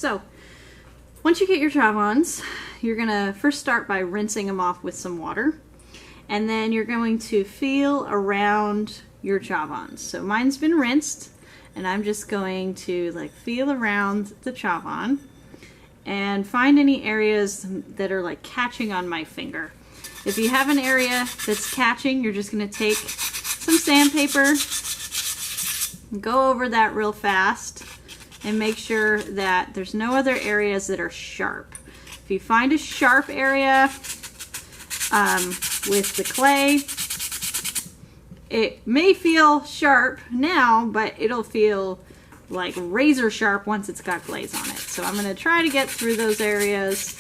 So once you get your Chawans, you're gonna first start by rinsing them off with some water, and then you're going to feel around your Chawans. So mine's been rinsed, and I'm just going to like feel around the Chawan and find any areas that are like catching on my finger. If you have an area that's catching, you're just gonna take some sandpaper, go over that real fast, and make sure that there's no other areas that are sharp. If you find a sharp area with the clay, it may feel sharp now, but it'll feel like razor sharp once it's got glaze on it. So I'm gonna try to get through those areas.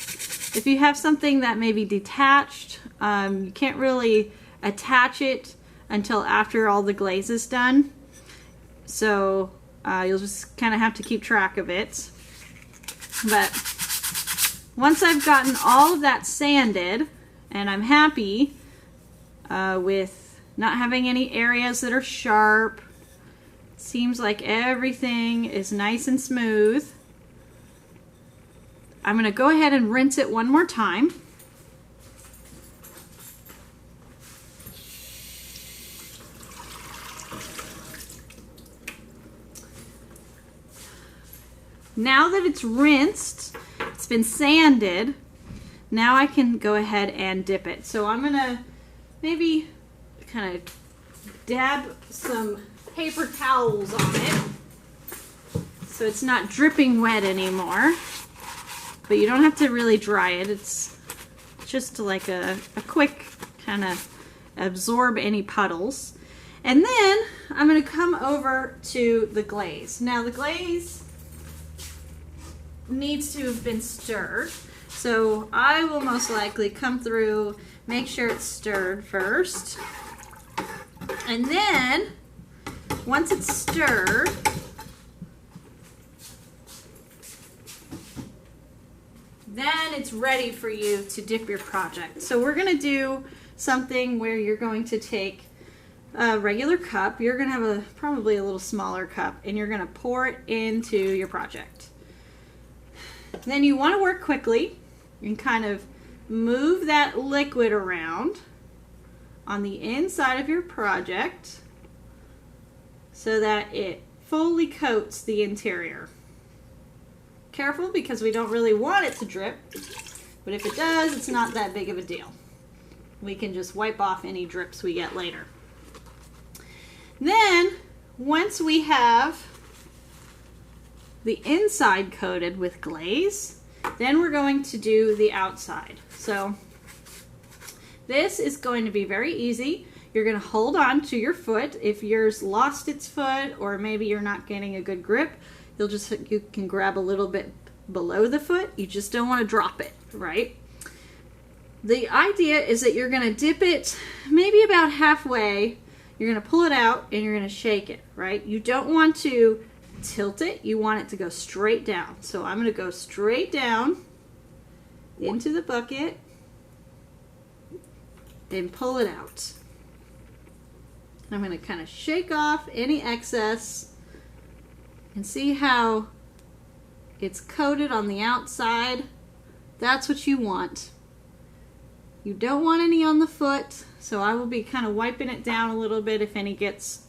If you have something that may be detached, you can't really attach it until after all the glaze is done. So you'll just kind of have to keep track of it. But once I've gotten all of that sanded and I'm happy with not having any areas that are sharp, seems like everything is nice and smooth, I'm going to go ahead and rinse it one more time. Now that it's rinsed, it's been sanded, now I can go ahead and dip it. So I'm gonna maybe kind of dab some paper towels on it so it's not dripping wet anymore. But you don't have to really dry it. It's just like a quick kind of absorb any puddles. And then I'm gonna come over to the glaze. Now the glaze needs to have been stirred, so I will most likely come through, make sure it's stirred first, and then once it's stirred, then it's ready for you to dip your project. So we're gonna do something where you're going to take a regular cup, you're gonna have probably a little smaller cup, and you're gonna pour it into your project. Then you want to work quickly and kind of move that liquid around on the inside of your project so that it fully coats the interior. Careful, because we don't really want it to drip, but if it does, it's not that big of a deal. We can just wipe off any drips we get later. Then, once we have the inside coated with glaze, then we're going to do the outside. So this is going to be very easy. You're going to hold on to your foot. If yours lost its foot, or maybe you're not getting a good grip, you can grab a little bit below the foot. You just don't want to drop it, right? The idea is that you're going to dip it maybe about halfway. You're going to pull it out and you're going to shake it, right? You don't want to tilt it, you want it to go straight down. So I'm going to go straight down into the bucket and pull it out. I'm going to kind of shake off any excess and see how it's coated on the outside. That's what you want. You don't want any on the foot, so I will be kind of wiping it down a little bit if any gets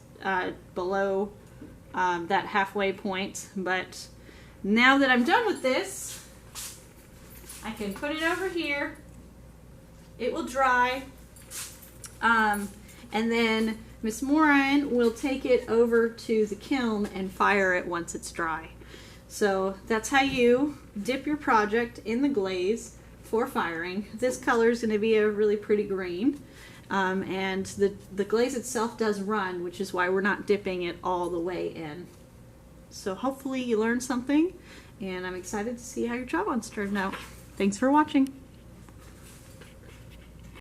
below that halfway point. But now that I'm done with this, I can put it over here. It will dry, and then Miss Moran will take it over to the kiln and fire it once it's dry. So that's how you dip your project in the glaze for firing. This color is going to be a really pretty green. And the glaze itself does run, which is why we're not dipping it all the way in. So hopefully you learned something, and I'm excited to see how your Chawans turned out. Thanks for watching.